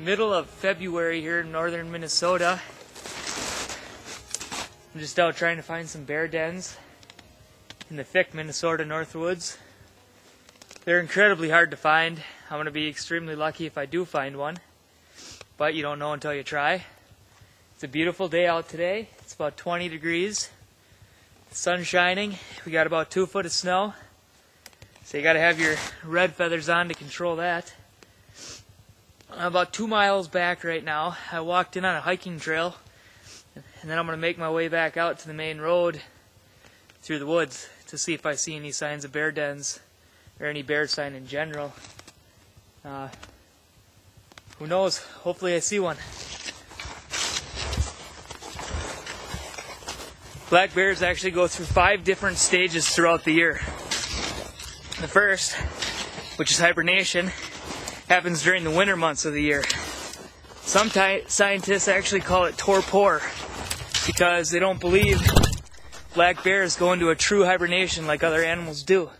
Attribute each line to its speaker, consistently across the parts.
Speaker 1: middle of February here in northern Minnesota. I'm just out trying to find some bear dens in the thick Minnesota Northwoods. They're incredibly hard to find. I'm going to be extremely lucky if I do find one, but you don't know until you try. It's a beautiful day out today. It's about 20 degrees. The sun's shining. We got about 2 foot of snow. So you got to have your red feathers on to control that. I'm about 2 miles back right now. I walked in on a hiking trail, and then I'm going to make my way back out to the main road through the woods to see if I see any signs of bear dens or any bear sign in general. Who knows? Hopefully I see one. Black bears actually go through 5 different stages throughout the year. The first, which is hibernation, happens during the winter months of the year. Some scientists actually call it torpor because they don't believe black bears go into a true hibernation like other animals do,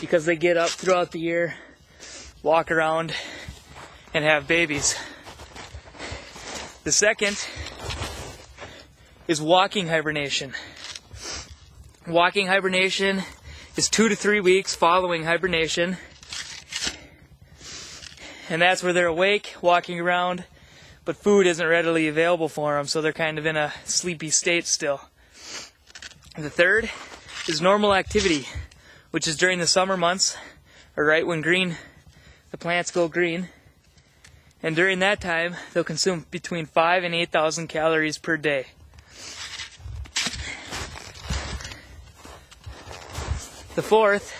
Speaker 1: because they get up throughout the year, walk around, and have babies. The second is walking hibernation. Walking hibernation is 2 to 3 weeks following hibernation, and that's where they're awake, walking around, but food isn't readily available for them, so they're kind of in a sleepy state still. And the third is normal activity, which is during the summer months, or right when the plants go green. And during that time, they'll consume between 5,000 and 8,000 calories per day. The fourth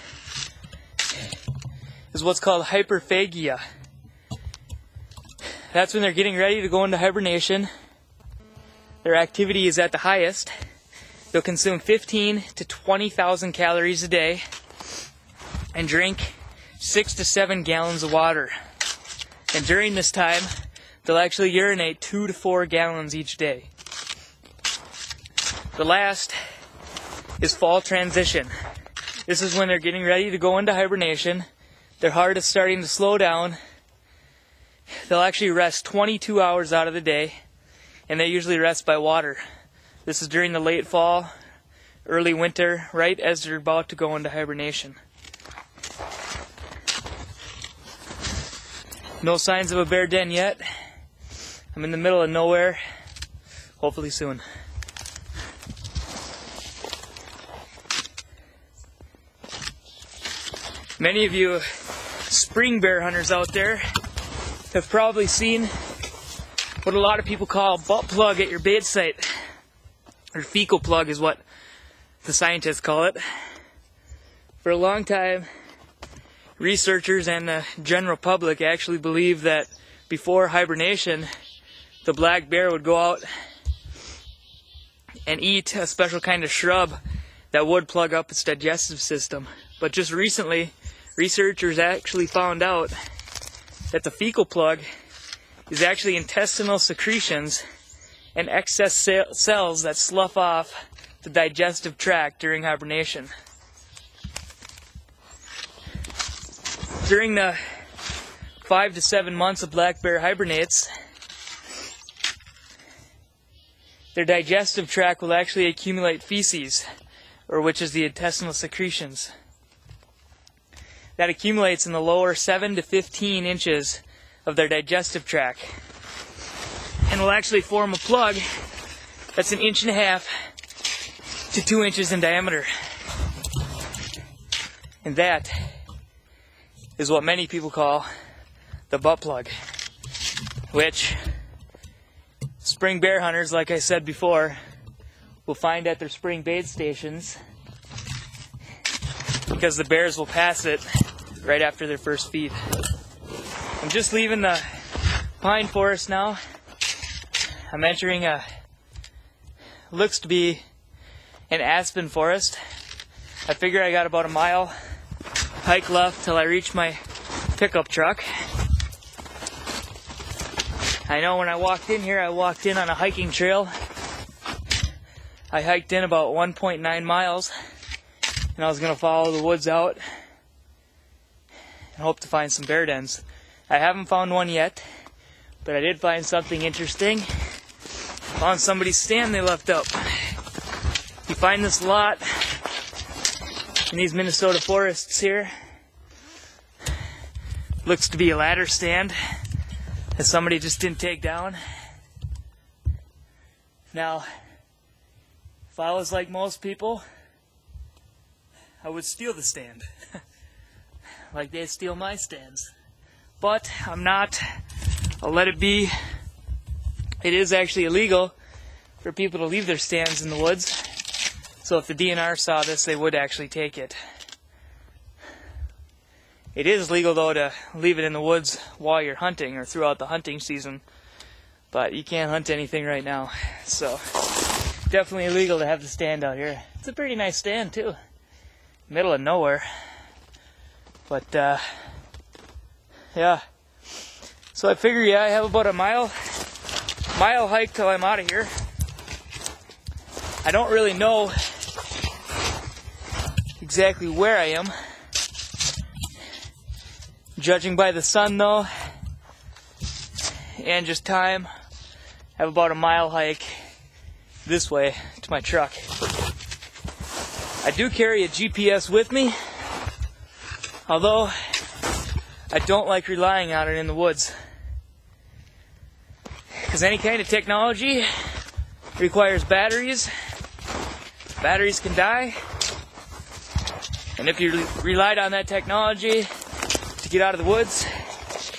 Speaker 1: is what's called hyperphagia. That's when they're getting ready to go into hibernation. Their activity is at the highest. They'll consume 15,000 to 20,000 calories a day and drink 6 to 7 gallons of water. And during this time, they'll actually urinate 2 to 4 gallons each day. The last is fall transition. This is when they're getting ready to go into hibernation. Their heart is starting to slow down. They'll actually rest 22 hours out of the day, and they usually rest by water. This is during the late fall, early winter, right as they're about to go into hibernation. No signs of a bear den yet. I'm in the middle of nowhere. Hopefully soon. Many of you spring bear hunters out there have probably seen what a lot of people call a butt plug at your bait site. Or fecal plug is what the scientists call it. For a long time, researchers and the general public actually believed that before hibernation, the black bear would go out and eat a special kind of shrub that would plug up its digestive system. But just recently, researchers actually found out that the fecal plug is actually intestinal secretions and excess cells that slough off the digestive tract during hibernation. During the 5 to 7 months a black bear hibernates, their digestive tract will actually accumulate feces, or which is the intestinal secretions. That accumulates in the lower 7 to 15 inches of their digestive tract, and will actually form a plug that's 1.5 inches to 2 inches in diameter. And that is what many people call the butt plug, which spring bear hunters, like I said before, will find at their spring bait stations, because the bears will pass it right after their first feed. I'm just leaving the pine forest now. I'm entering looks to be an aspen forest. I figure I got about a mile hike left till I reach my pickup truck. I know when I walked in here, I walked in on a hiking trail. I hiked in about 1.9 miles, and I was going to follow the woods out and hope to find some bear dens. I haven't found one yet, But I did find something interesting. Found somebody's stand they left up. You find this a lot in these Minnesota forests here. Looks to be a ladder stand that somebody just didn't take down. Now, if I was like most people, I would steal the stand. Like they steal my stands. But I'm not. I'll let it be. It is actually illegal for people to leave their stands in the woods. So if the DNR saw this, they would actually take it. It is legal though to leave it in the woods while you're hunting or throughout the hunting season. But you can't hunt anything right now. So definitely illegal to have the stand out here. It's a pretty nice stand too. Middle of nowhere. But yeah. So I figure, yeah, I have about a mile hike till I'm out of here. I don't really know exactly where I am. Judging by the sun though, and just time, I have about a mile hike this way to my truck. I do carry a GPS with me, although I don't like relying on it in the woods. Because any kind of technology requires batteries. Batteries can die. And if you relied on that technology to get out of the woods,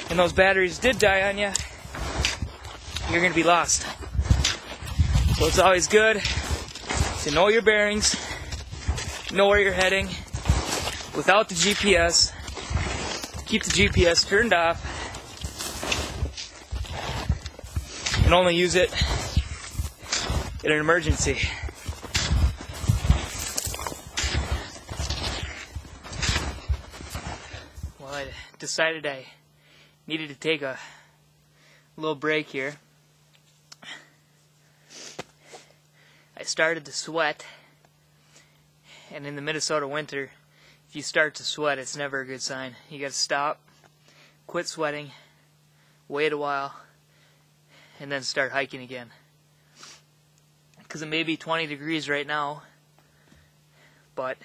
Speaker 1: and those batteries did die on you, you're going to be lost. So it's always good to know your bearings, know where you're heading, without the GPS. Keep the GPS turned off, and only use it in an emergency. Well, I decided I needed to take a little break here. I started to sweat, and in the Minnesota winter, if you start to sweat, it's never a good sign. You gotta stop, quit sweating, wait a while, and then start hiking again. Because it may be 20 degrees right now, but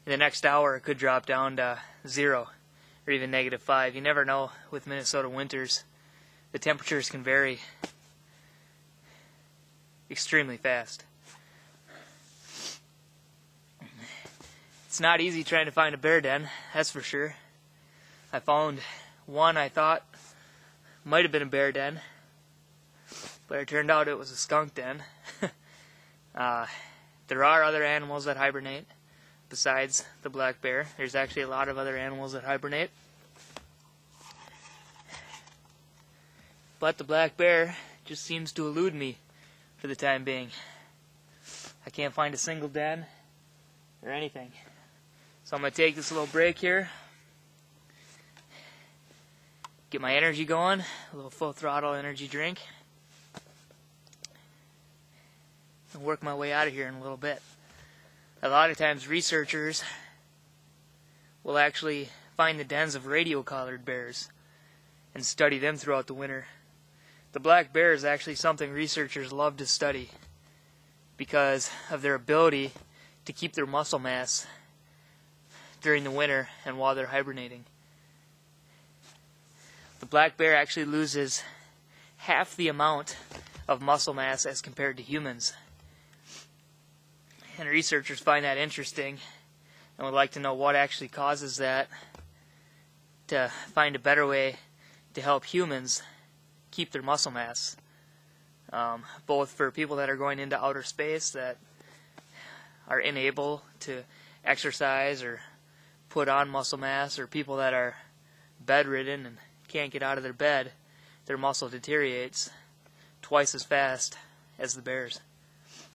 Speaker 1: in the next hour it could drop down to 0 or even -5. You never know with Minnesota winters. The temperatures can vary extremely fast. It's not easy trying to find a bear den, that's for sure. I found one I thought might have been a bear den, but it turned out it was a skunk den. There are other animals that hibernate besides the black bear. There's actually a lot of other animals that hibernate. But the black bear just seems to elude me for the time being. I can't find a single den or anything. So I'm going to take this little break here, get my energy going, a little full throttle energy drink, and work my way out of here in a little bit. A lot of times researchers will actually find the dens of radio-collared bears and study them throughout the winter. The black bear is actually something researchers love to study because of their ability to keep their muscle mass during the winter and while they're hibernating. The black bear actually loses half the amount of muscle mass as compared to humans. And researchers find that interesting and would like to know what actually causes that, to find a better way to help humans keep their muscle mass. Both for people that are going into outer space that are unable to exercise or put on muscle mass, or people that are bedridden and can't get out of their bed, their muscle deteriorates twice as fast as the bears.